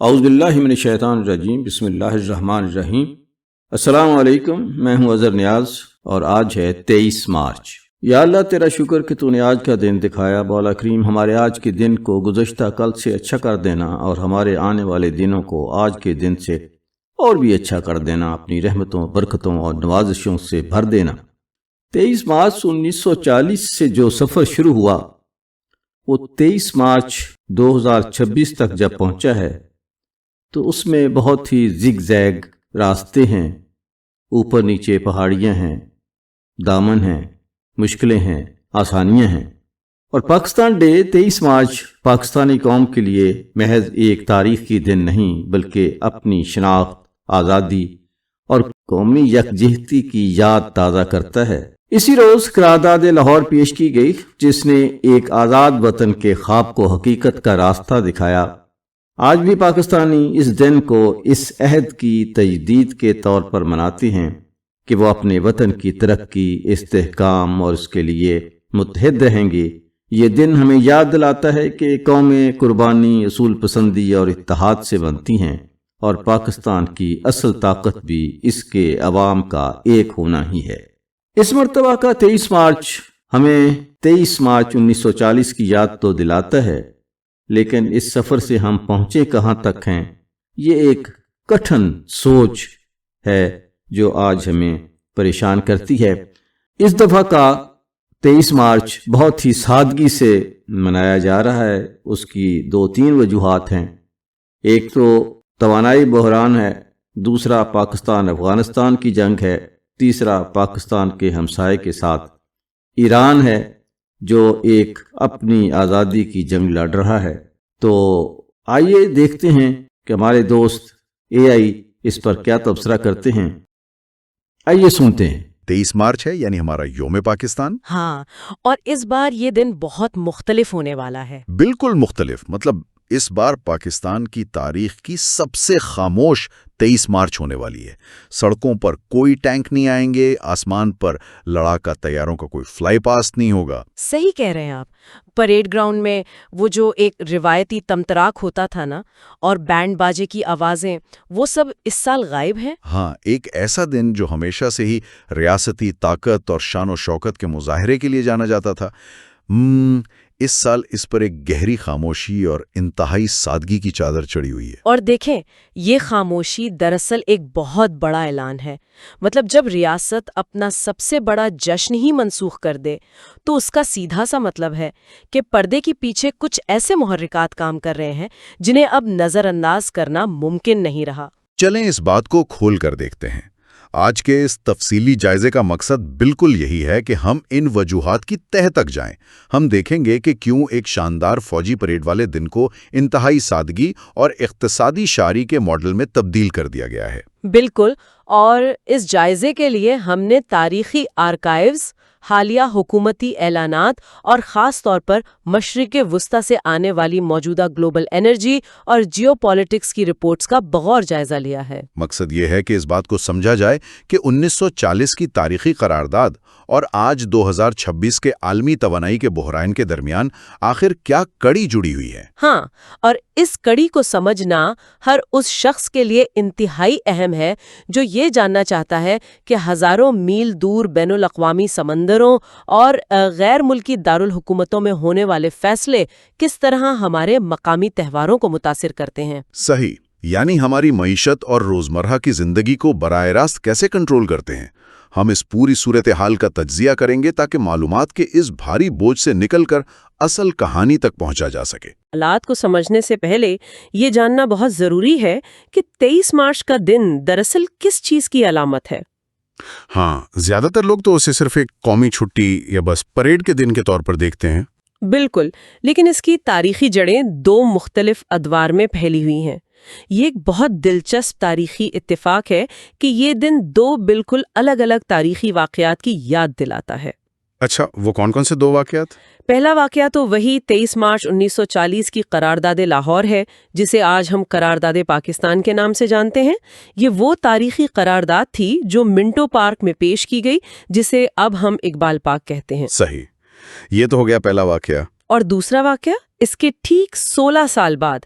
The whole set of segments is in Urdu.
اعوذ باللہ من الشیطان الرجیم، بسم اللہ الرحمن الرحیم۔ السلام علیکم، میں ہوں اظہر نیاز اور آج ہے 23 مارچ۔ یا اللہ تیرا شکر کہ تو نے آج کا دن دکھایا۔ مولا کریم ہمارے آج کے دن کو گزشتہ کل سے اچھا کر دینا اور ہمارے آنے والے دنوں کو آج کے دن سے اور بھی اچھا کر دینا، اپنی رحمتوں، برکتوں اور نوازشوں سے بھر دینا۔ 23 مارچ 1940 سے جو سفر شروع ہوا وہ 23 مارچ 2026 تک جب پہنچا ہے تو اس میں بہت ہی زگ زیگ راستے ہیں، اوپر نیچے پہاڑیاں ہیں، دامن ہیں، مشکلیں ہیں، آسانیاں ہیں۔ اور پاکستان ڈے 23 مارچ پاکستانی قوم کے لیے محض ایک تاریخی دن نہیں بلکہ اپنی شناخت، آزادی اور قومی یکجہتی کی یاد تازہ کرتا ہے۔ اسی روز قرارداد لاہور پیش کی گئی جس نے ایک آزاد وطن کے خواب کو حقیقت کا راستہ دکھایا۔ آج بھی پاکستانی اس دن کو اس عہد کی تجدید کے طور پر مناتے ہیں کہ وہ اپنے وطن کی ترقی، استحکام اور اس کے لیے متحد رہیں گے۔ یہ دن ہمیں یاد دلاتا ہے کہ قومیں قربانی، اصول پسندی اور اتحاد سے بنتی ہیں اور پاکستان کی اصل طاقت بھی اس کے عوام کا ایک ہونا ہی ہے۔ اس مرتبہ کا 23 مارچ ہمیں 23 مارچ 1940 کی یاد تو دلاتا ہے، لیکن اس سفر سے ہم پہنچے کہاں تک ہیں یہ ایک کٹھن سوچ ہے جو آج ہمیں پریشان کرتی ہے۔ اس دفعہ کا 23 مارچ بہت ہی سادگی سے منایا جا رہا ہے۔ اس کی 2-3 وجوہات ہیں۔ ایک تو توانائی بحران ہے، دوسرا پاکستان افغانستان کی جنگ ہے، تیسرا پاکستان کے ہمسائے کے ساتھ ایران ہے جو ایک اپنی آزادی کی جنگ لڑ رہا ہے۔ تو آئیے دیکھتے ہیں کہ ہمارے دوست اے آئی اس پر کیا تبصرہ کرتے ہیں۔ آئیے سنتے ہیں۔ 23 مارچ ہے یعنی ہمارا یوم پاکستان۔ ہاں، اور اس بار یہ دن بہت مختلف ہونے والا ہے۔ بالکل مختلف، مطلب اس بار پاکستان کی تاریخ کی سب سے خاموش 23 مارچ ہونے والی ہے۔ سڑکوں پر کوئی ٹینک نہیں آئیں گے، آسمان پر لڑاکا طیاروں کا کوئی فلائی پاسٹ نہیں ہوگا۔ صحیح کہہ رہے ہیں آپ۔ پریڈ گراؤنڈ میں وہ جو ایک روایتی تمتراک ہوتا تھا نا، اور بینڈ باجے کی آوازیں، وہ سب اس سال غائب ہیں۔ ہاں، ایک ایسا دن جو ہمیشہ سے ہی ریاستی طاقت اور شان و شوکت کے مظاہرے کے لیے جانا جاتا تھا، اس سال اس پر ایک گہری خاموشی اور انتہائی سادگی کی چادر چڑھی ہوئی ہے۔ اور دیکھیں، یہ خاموشی دراصل ایک بہت بڑا اعلان ہے۔ مطلب جب ریاست اپنا سب سے بڑا جشن ہی منسوخ کر دے تو اس کا سیدھا سا مطلب ہے کہ پردے کے پیچھے کچھ ایسے محرکات کام کر رہے ہیں جنہیں اب نظر انداز کرنا ممکن نہیں رہا۔ چلیں اس بات کو کھول کر دیکھتے ہیں۔ آج کے اس تفصیلی جائزے کا مقصد بالکل یہی ہے کہ ہم ان وجوہات کی تہہ تک جائیں۔ ہم دیکھیں گے کہ کیوں ایک شاندار فوجی پریڈ والے دن کو انتہائی سادگی اور اقتصادی شاعری کے ماڈل میں تبدیل کر دیا گیا ہے۔ بالکل، اور اس جائزے کے لیے ہم نے تاریخی آرکائیوز، حالیہ حکومتی اعلانات اور خاص طور پر مشرق وسطی سے آنے والی موجودہ گلوبل انرجی اور جیو پالیٹکس کی رپورٹس کا بغور جائزہ لیا ہے۔ مقصد یہ ہے کہ اس بات کو سمجھا جائے کہ 1940 کی تاریخی قرارداد اور آج 2026 کے عالمی توانائی کے بحران کے درمیان آخر کیا کڑی جڑی ہوئی ہے۔ ہاں، اور اس کڑی کو سمجھنا ہر اس شخص کے لیے انتہائی اہم ہے جو یہ جاننا چاہتا ہے کہ ہزاروں میل دور بین الاقوامی سمندروں اور غیر ملکی دارالحکومتوں میں ہونے والے فیصلے کس طرح ہمارے مقامی تہواروں کو متاثر کرتے ہیں۔ صحیح، یعنی ہماری معیشت اور روزمرہ کی زندگی کو براہ راست کیسے کنٹرول کرتے ہیں۔ ہم اس پوری صورتحال کا تجزیہ کریں گے تاکہ معلومات کے اس بھاری بوجھ سے نکل کر اصل کہانی تک پہنچا جا سکے۔ حالات کو سمجھنے سے پہلے یہ جاننا بہت ضروری ہے کہ 23 مارچ کا دن دراصل کس چیز کی علامت ہے۔ ہاں، زیادہ تر لوگ تو اسے صرف ایک قومی چھٹی یا بس پریڈ کے دن کے طور پر دیکھتے ہیں۔ بالکل، لیکن اس کی تاریخی جڑیں 2 مختلف ادوار میں پھیلی ہوئی ہیں۔ یہ ایک بہت دلچسپ تاریخی اتفاق ہے کہ یہ دن 2 بالکل الگ الگ تاریخی واقعات کی یاد دلاتا ہے۔ اچھا، وہ کون کون سے 2 واقعات؟ پہلا واقعہ تو وہی 23 مارچ 1940 کی قرارداد لاہور ہے جسے آج ہم قرارداد پاکستان کے نام سے جانتے ہیں۔ یہ وہ تاریخی قرارداد تھی جو منٹو پارک میں پیش کی گئی، جسے اب ہم اقبال پارک کہتے ہیں۔ صحیح، یہ تو ہو گیا پہلا واقعہ۔ اور دوسرا واقعہ اس کے ٹھیک 16 سال بعد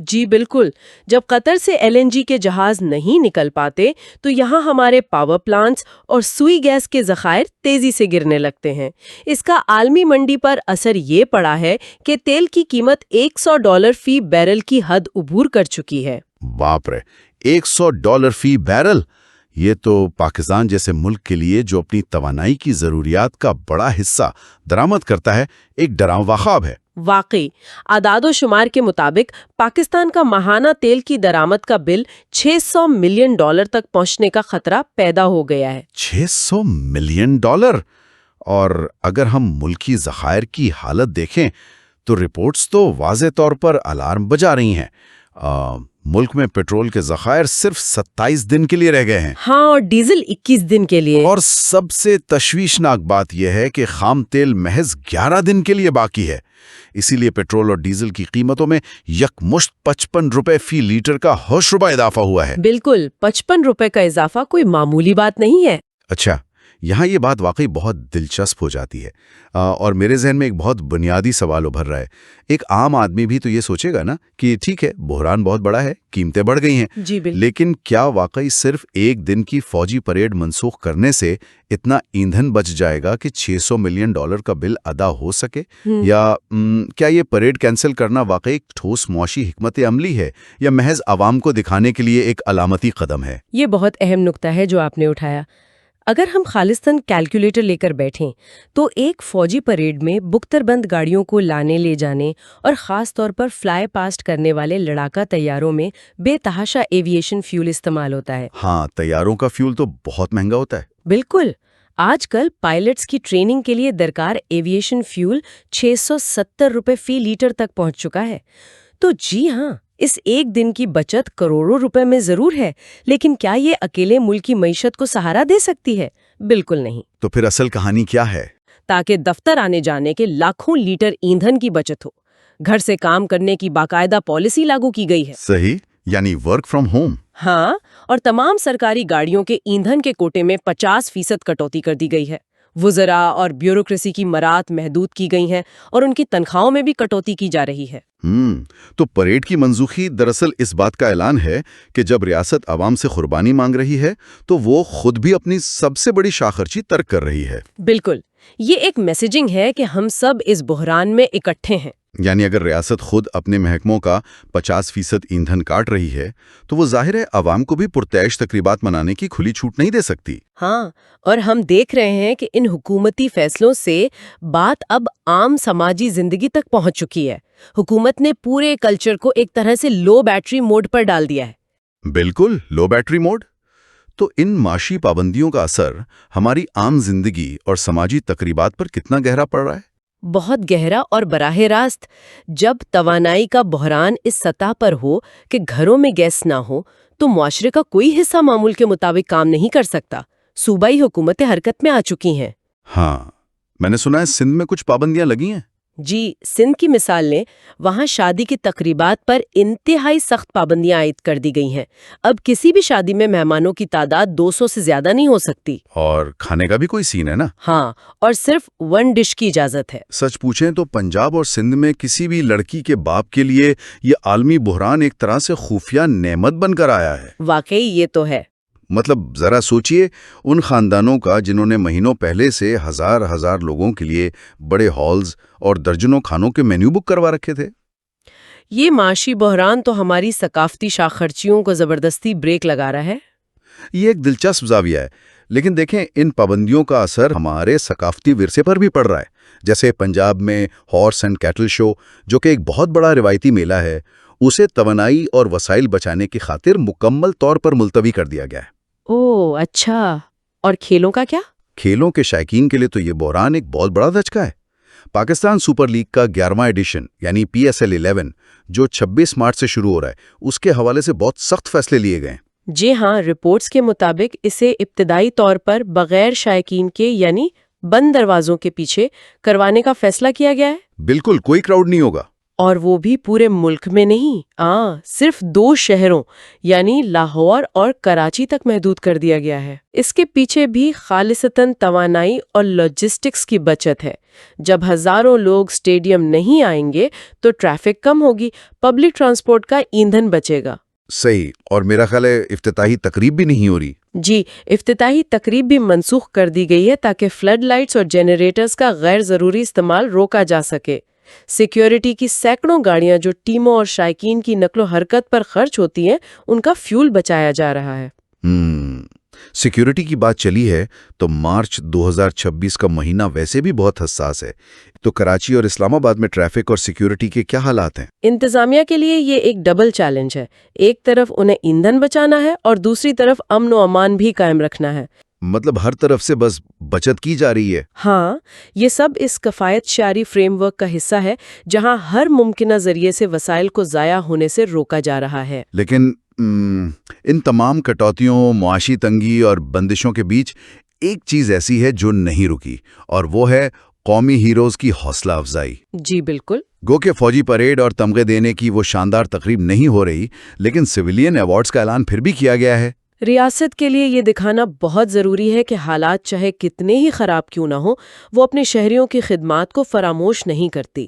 جی بالکل، جب قطر سے LNG کے جہاز نہیں نکل پاتے تو یہاں ہمارے پاور پلانٹس اور سوئی گیس کے ذخائر تیزی سے گرنے لگتے ہیں۔ اس کا عالمی منڈی پر اثر یہ پڑا ہے کہ تیل کی قیمت $100 فی بیرل کی حد عبور کر چکی ہے۔ باپ رے، $100 فی بیرل! یہ تو پاکستان جیسے ملک کے لیے جو اپنی توانائی کی ضروریات کا بڑا حصہ درآمد کرتا ہے، ایک ڈراؤنا خواب ہے۔ واقعی، اعداد و شمار کے مطابق پاکستان کا ماہانہ تیل کی درآمد کا بل $600 ملین تک پہنچنے کا خطرہ پیدا ہو گیا ہے۔ $600 ملین! اور اگر ہم ملکی ذخائر کی حالت دیکھیں تو رپورٹس تو واضح طور پر الارم بجا رہی ہیں۔ ملک میں پیٹرول کے ذخائر صرف 27 دن کے لیے رہ گئے ہیں۔ ہاں، اور ڈیزل 21 دن کے لیے۔ اور سب سے تشویشناک بات یہ ہے کہ خام تیل محض 11 دن کے لیے باقی ہے۔ اسی لیے پیٹرول اور ڈیزل کی قیمتوں میں یکمشت $55 فی لیٹر کا ہوشربا اضافہ ہوا ہے۔ بالکل، $55 کا اضافہ کوئی معمولی بات نہیں ہے۔ اچھا، یہاں یہ بات واقعی بہت دلچسپ ہو جاتی ہے، اور میرے ذہن میں ایک بہت بنیادی سوال ابھر رہا ہے۔ ایک عام آدمی بھی تو یہ سوچے گا نا کہ ٹھیک ہے، بحران بہت بڑا ہے، قیمتیں بڑھ گئی ہیں، جی بالکل، لیکن کیا واقعی صرف ایک دن کی فوجی پریڈ منسوخ کرنے سے اتنا ایندھن بچ جائے گا کہ $600 ملین کا بل ادا ہو سکے؟ یا کیا یہ پریڈ کینسل کرنا واقعی ایک ٹھوس معاشی حکمت عملی ہے، یا محض عوام کو دکھانے کے لیے ایک علامتی قدم ہے؟ یہ بہت اہم نکتہ ہے جو آپ نے اٹھایا۔ اگر ہم خالصتاً کیلکولیٹر لے کر بیٹھیں تو ایک فوجی پریڈ میں بختر بند گاڑیوں کو لانے لے جانے اور خاص طور پر فلائی پاسٹ کرنے والے لڑاکا طیاروں میں بے تحاشا ایویشن فیول استعمال ہوتا ہے۔ ہاں، طیاروں کا فیول تو بہت مہنگا ہوتا ہے۔ بالکل، آج کل پائلٹس کی ٹریننگ کے لیے درکار ایویشن فیول $670 فی لیٹر تک پہنچ چکا ہے۔ تو جی ہاں، اس ایک دن کی بچت کروڑوں روپے میں ضرور ہے، لیکن کیا یہ اکیلے ملک کی معیشت کو سہارا دے سکتی ہے؟ بالکل نہیں۔ تو پھر اصل کہانی کیا ہے؟ تاکہ دفتر آنے جانے کے لاکھوں لیٹر ایندھن کی بچت ہو، گھر سے کام کرنے کی باقاعدہ پالیسی لاگو کی گئی ہے۔ صحیح، یعنی ورک فرام ہوم۔ ہاں، اور تمام سرکاری گاڑیوں کے ایندھن کے کوٹے میں 50% کٹوتی کر دی گئی ہے۔ وزراء اور بیوروکریسی کی مراعات محدود کی گئی ہیں اور ان کی تنخواہوں میں بھی کٹوتی کی جا رہی ہے۔ تو پریڈ کی منسوخی دراصل اس بات کا اعلان ہے کہ جب ریاست عوام سے قربانی مانگ رہی ہے تو وہ خود بھی اپنی سب سے بڑی شاخرچی ترک کر رہی ہے۔ بالکل، یہ ایک میسیجنگ ہے کہ ہم سب اس بحران میں اکٹھے ہیں۔ یعنی اگر ریاست خود اپنے محکموں کا 50% ایندھن کاٹ رہی ہے تو وہ ظاہر ہے عوام کو بھی پرتعیش تقریبات منانے کی کھلی چھوٹ نہیں دے سکتی۔ ہاں، اور ہم دیکھ رہے ہیں کہ ان حکومتی فیصلوں سے بات اب عام سماجی زندگی تک پہنچ چکی ہے۔ حکومت نے پورے کلچر کو ایک طرح سے لو بیٹری موڈ پر ڈال دیا ہے۔ بالکل، لو بیٹری موڈ۔ تو ان معاشی پابندیوں کا اثر ہماری عام زندگی اور سماجی تقریبات پر کتنا گہرا پڑ رہا ہے؟ بہت گہرا اور براہ راست۔ جب توانائی کا بحران اس سطح پر ہو کہ گھروں میں گیس نہ ہو تو معاشرے کا کوئی حصہ معمول کے مطابق کام نہیں کر سکتا۔ صوبائی حکومتیں حرکت میں آ چکی ہیں۔ ہاں، میں نے سنا ہے سندھ میں کچھ پابندیاں لگی ہیں۔ جی، سندھ کی مثال لیں، وہاں شادی کی تقریبات پر انتہائی سخت پابندیاں عائد کر دی گئی ہیں۔ اب کسی بھی شادی میں مہمانوں کی تعداد 200 سے زیادہ نہیں ہو سکتی۔ اور کھانے کا بھی کوئی سین ہے نا؟ ہاں، اور صرف 1 ڈش کی اجازت ہے۔ سچ پوچھیں تو پنجاب اور سندھ میں کسی بھی لڑکی کے باپ کے لیے یہ عالمی بحران ایک طرح سے خفیہ نعمت بن کر آیا ہے۔ واقعی یہ تو ہے۔ مطلب ذرا سوچئے ان خاندانوں کا جنہوں نے مہینوں پہلے سے ہزار لوگوں کے لیے بڑے ہالز اور درجنوں کھانوں کے مینیو بک کروا رکھے تھے۔ یہ معاشی بحران تو ہماری ثقافتی شاخرچیوں کو زبردستی بریک لگا رہا ہے۔ یہ ایک دلچسپ زاویہ ہے، لیکن دیکھیں ان پابندیوں کا اثر ہمارے ثقافتی ورثے پر بھی پڑ رہا ہے۔ جیسے پنجاب میں ہارس اینڈ کیٹل شو، جو کہ ایک بہت بڑا روایتی میلہ ہے، اسے توانائی اور وسائل بچانے کی خاطر مکمل طور پر ملتوی کر دیا گیا ہے۔ اوہ اچھا، اور کھیلوں کا کیا؟ کھیلوں کے شائقین کے لیے تو یہ بحران ایک بہت بڑا دھچکا ہے۔ پاکستان سپر لیگ کا 11واں ایڈیشن یعنی PSL 11 جو 26 مارچ سے شروع ہو رہا ہے، اس کے حوالے سے بہت سخت فیصلے لیے گئے ہیں۔ جی ہاں، رپورٹس کے مطابق اسے ابتدائی طور پر بغیر شائقین کے یعنی بند دروازوں کے پیچھے کروانے کا فیصلہ کیا گیا ہے۔ بالکل، کوئی کراؤڈ نہیں ہوگا۔ اور وہ بھی پورے ملک میں نہیں، صرف 2 شہروں یعنی لاہور اور کراچی تک محدود کر دیا گیا ہے۔ اس کے پیچھے بھی خالصتاً توانائی اور لاجسٹکس کی بچت ہے۔ جب ہزاروں لوگ سٹیڈیم نہیں آئیں گے تو ٹریفک کم ہوگی، پبلک ٹرانسپورٹ کا ایندھن بچے گا۔ صحیح، اور میرا خیال ہے افتتاحی تقریب بھی نہیں ہو رہی۔ جی، افتتاحی تقریب بھی منسوخ کر دی گئی ہے تاکہ فلڈ لائٹس اور جنریٹرز کا غیر ضروری استعمال روکا جا سکے۔ سیکیورٹی کی سینکڑوں گاڑیاں جو ٹیموں اور شائقین کی نقل و حرکت پر خرچ ہوتی ہیں، ان کا فیول بچایا جا رہا ہے۔ سیکیورٹی کی بات چلی ہے تو مارچ 2026 کا مہینہ ویسے بھی بہت حساس ہے، تو کراچی اور اسلام آباد میں ٹریفک اور سیکیورٹی کے کیا حالات ہیں؟ انتظامیہ کے لیے یہ ایک ڈبل چیلنج ہے۔ ایک طرف انہیں ایندھن بچانا ہے اور دوسری طرف امن و امان بھی قائم رکھنا ہے۔ مطلب ہر طرف سے بس بچت کی جا رہی ہے۔ ہاں، یہ سب اس کفایت شعاری فریم ورک کا حصہ ہے جہاں ہر ممکنہ ذریعے سے وسائل کو ضائع ہونے سے روکا جا رہا ہے۔ لیکن ان تمام کٹوتیوں، معاشی تنگی اور بندشوں کے بیچ ایک چیز ایسی ہے جو نہیں رکی، اور وہ ہے قومی ہیروز کی حوصلہ افزائی۔ جی بالکل۔ گو کہ فوجی پریڈ اور تمغے دینے کی وہ شاندار تقریب نہیں ہو رہی، لیکن سویلین ایوارڈز کا اعلان پھر بھی کیا گیا ہے۔ ریاست کے لیے یہ دکھانا بہت ضروری ہے کہ حالات چاہے کتنے ہی خراب کیوں نہ ہو، وہ اپنے شہریوں کی خدمات کو فراموش نہیں کرتی۔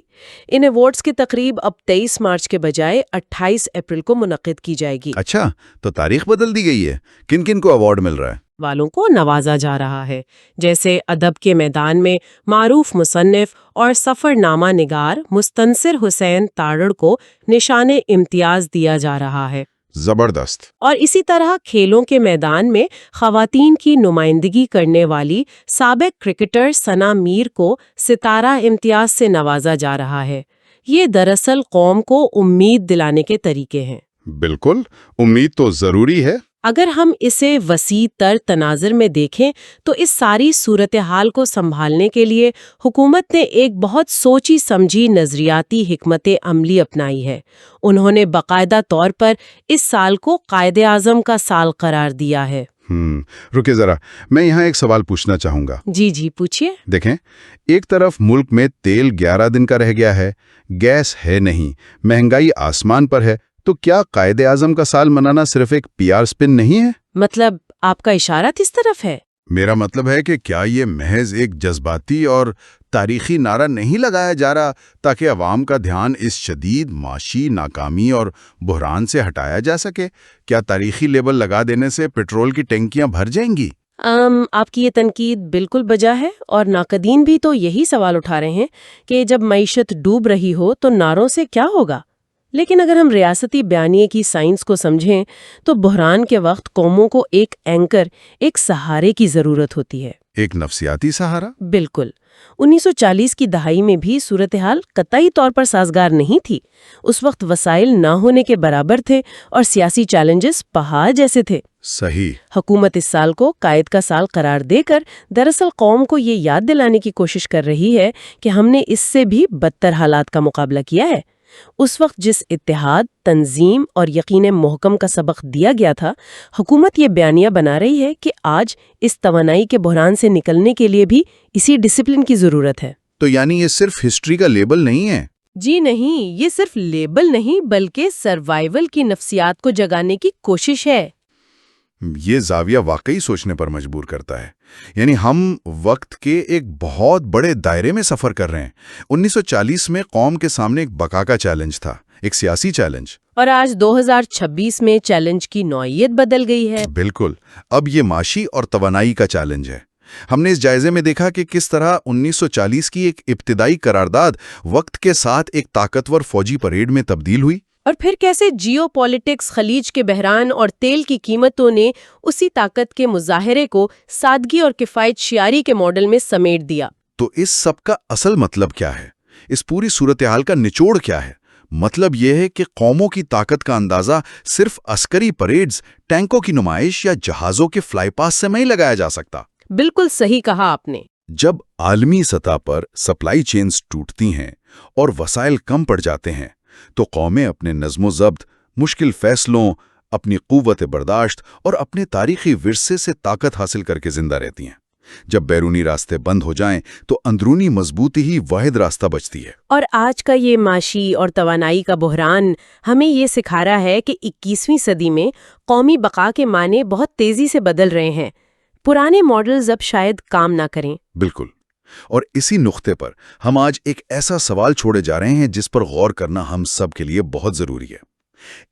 ان ایوارڈز کی تقریب اب 23 مارچ کے بجائے 28 اپریل کو منعقد کی جائے گی۔ اچھا، تو تاریخ بدل دی گئی ہے۔ کن کن کو ایوارڈ مل رہا ہے؟ والوں کو نوازا جا رہا ہے، جیسے ادب کے میدان میں معروف مصنف اور سفر نامہ نگار مستنصر حسین تارڑ کو نشان امتیاز دیا جا رہا ہے۔ زبردست۔ اور اسی طرح کھیلوں کے میدان میں خواتین کی نمائندگی کرنے والی سابق کرکٹر ثنا میر کو ستارہ امتیاز سے نوازا جا رہا ہے۔ یہ دراصل قوم کو امید دلانے کے طریقے ہیں۔ بالکل، امید تو ضروری ہے۔ اگر ہم اسے وسیع تر تناظر میں دیکھیں تو اس ساری صورتحال کو سنبھالنے کے لیے حکومت نے ایک بہت سوچی سمجھی نظریاتی حکمت عملی اپنائی ہے۔ انہوں نے باقاعدہ طور پر اس سال کو قائد اعظم کا سال قرار دیا ہے۔ رکے ذرا، میں یہاں ایک سوال پوچھنا چاہوں گا۔ جی پوچھیے۔ دیکھیں، ایک طرف ملک میں تیل 11 دن کا رہ گیا ہے، گیس ہے نہیں، مہنگائی آسمان پر ہے، تو کیا قائد اعظم کا سال منانا صرف ایک پی آر سپن نہیں ہے؟ مطلب آپ کا اشارہ کس طرف ہے؟ میرا مطلب ہے کہ کیا یہ محض ایک جذباتی اور تاریخی نعرہ نہیں لگایا جا رہا تاکہ عوام کا دھیان اس شدید معاشی ناکامی اور بحران سے ہٹایا جا سکے؟ کیا تاریخی لیبل لگا دینے سے پیٹرول کی ٹینکیاں بھر جائیں گی؟ آپ کی یہ تنقید بالکل بجا ہے، اور ناقدین بھی تو یہی سوال اٹھا رہے ہیں کہ جب معیشت ڈوب رہی ہو تو نعروں سے کیا ہوگا؟ لیکن اگر ہم ریاستی بیانیے کی سائنس کو سمجھیں تو بحران کے وقت قوموں کو ایک اینکر، ایک سہارے کی ضرورت ہوتی ہے۔ ایک نفسیاتی سہارا؟ بالکل۔ 1940 کی دہائی میں بھی صورتحال قطعی طور پر سازگار نہیں تھی۔ اس وقت وسائل نہ ہونے کے برابر تھے اور سیاسی چیلنجز پہاڑ جیسے تھے۔ صحیح۔ حکومت اس سال کو قائد کا سال قرار دے کر دراصل قوم کو یہ یاد دلانے کی کوشش کر رہی ہے کہ ہم نے اس سے بھی بدتر حالات کا مقابلہ کیا ہے۔ اس وقت جس اتحاد، تنظیم اور یقین محکم کا سبق دیا گیا تھا، حکومت یہ بیانیہ بنا رہی ہے کہ آج اس توانائی کے بحران سے نکلنے کے لیے بھی اسی ڈسپلن کی ضرورت ہے۔ تو یعنی یہ صرف ہسٹری کا لیبل نہیں ہے؟ جی نہیں، یہ صرف لیبل نہیں بلکہ سروائیول کی نفسیات کو جگانے کی کوشش ہے۔ یہ زاویہ واقعی سوچنے پر مجبور کرتا ہے۔ یعنی ہم وقت کے ایک بہت بڑے دائرے میں سفر کر رہے ہیں۔ 1940 میں قوم کے سامنے ایک بقا کا چیلنج تھا، ایک سیاسی چیلنج، اور آج 2026 میں چیلنج کی نوعیت بدل گئی ہے۔ بالکل، اب یہ معاشی اور توانائی کا چیلنج ہے۔ ہم نے اس جائزے میں دیکھا کہ کس طرح 1940 کی ایک ابتدائی قرارداد وقت کے ساتھ ایک طاقتور فوجی پریڈ میں تبدیل ہوئی، اور پھر کیسے جیو پولیٹکس، خلیج کے بحران اور تیل کی قیمتوں نے اسی طاقت کے مظاہرے کو سادگی اور کفایت شعاری کے ماڈل میں سمیٹ دیا۔ تو اس سب کا اصل مطلب کیا ہے؟ اس پوری صورتحال کا نچوڑ کیا ہے؟ مطلب یہ ہے کہ قوموں کی طاقت کا اندازہ صرف عسکری پریڈز، ٹینکوں کی نمائش یا جہازوں کے فلائی پاس سے نہیں لگایا جا سکتا۔ بالکل صحیح کہا آپ نے۔ جب عالمی سطح پر سپلائی چینز ٹوٹتی ہیں اور وسائل کم پڑ جاتے ہیں تو قومیں اپنے نظم و ضبط، مشکل فیصلوں، اپنی قوت برداشت اور اپنے تاریخی ورثے سے طاقت حاصل کر کے زندہ رہتی ہیں۔ جب بیرونی راستے بند ہو جائیں تو اندرونی مضبوطی ہی واحد راستہ بچتی ہے۔ اور آج کا یہ معاشی اور توانائی کا بحران ہمیں یہ سکھا رہا ہے کہ 21ویں صدی میں قومی بقا کے معنی بہت تیزی سے بدل رہے ہیں۔ پرانے ماڈلز اب شاید کام نہ کریں۔ بالکل، اور اسی نقطے پر ہم آج ایک ایسا سوال چھوڑے جا رہے ہیں جس پر غور کرنا ہم سب کے لیے بہت ضروری ہے۔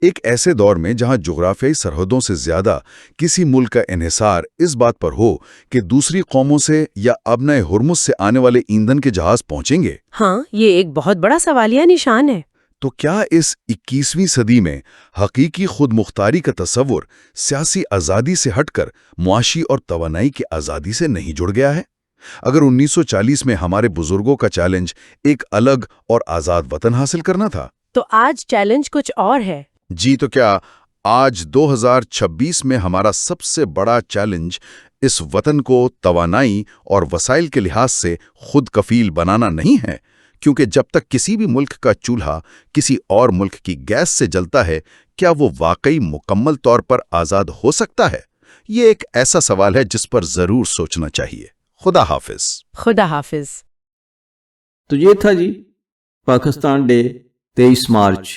ایک ایسے دور میں جہاں جغرافیائی سرحدوں سے زیادہ کسی ملک کا انحصار اس بات پر ہو کہ دوسری قوموں سے یا ابنۂ ہرمز سے آنے والے ایندھن کے جہاز پہنچیں گے، ہاں، یہ ایک بہت بڑا سوالیہ نشان ہے۔ تو کیا اس 21ویں صدی میں حقیقی خود مختاری کا تصور سیاسی آزادی سے ہٹ کر معاشی اور توانائی کی آزادی سے نہیں جڑ گیا ہے؟ اگر 1940 میں ہمارے بزرگوں کا چیلنج ایک الگ اور آزاد وطن حاصل کرنا تھا، تو آج چیلنج کچھ اور ہے۔ جی تو کیا آج 2026 میں ہمارا سب سے بڑا چیلنج اس وطن کو توانائی اور وسائل کے لحاظ سے خود کفیل بنانا نہیں ہے؟ کیونکہ جب تک کسی بھی ملک کا چولہا کسی اور ملک کی گیس سے جلتا ہے، کیا وہ واقعی مکمل طور پر آزاد ہو سکتا ہے؟ یہ ایک ایسا سوال ہے جس پر ضرور سوچنا چاہیے۔ خدا حافظ۔ خدا حافظ۔ تو یہ تھا جی پاکستان ڈے 23 مارچ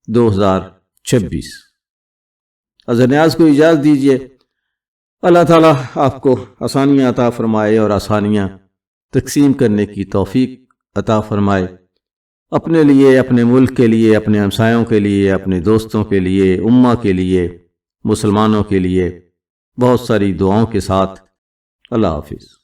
2026۔ اظہر نیاز کو اجازت دیجیے۔ اللہ تعالیٰ آپ کو آسانیاں عطا فرمائے اور آسانیاں تقسیم کرنے کی توفیق عطا فرمائے، اپنے لیے، اپنے ملک کے لیے، اپنے ہمسایوں کے لیے، اپنے دوستوں کے لیے، امہ کے لیے، مسلمانوں کے لیے۔ بہت ساری دعاؤں کے ساتھ اللہ حافظ۔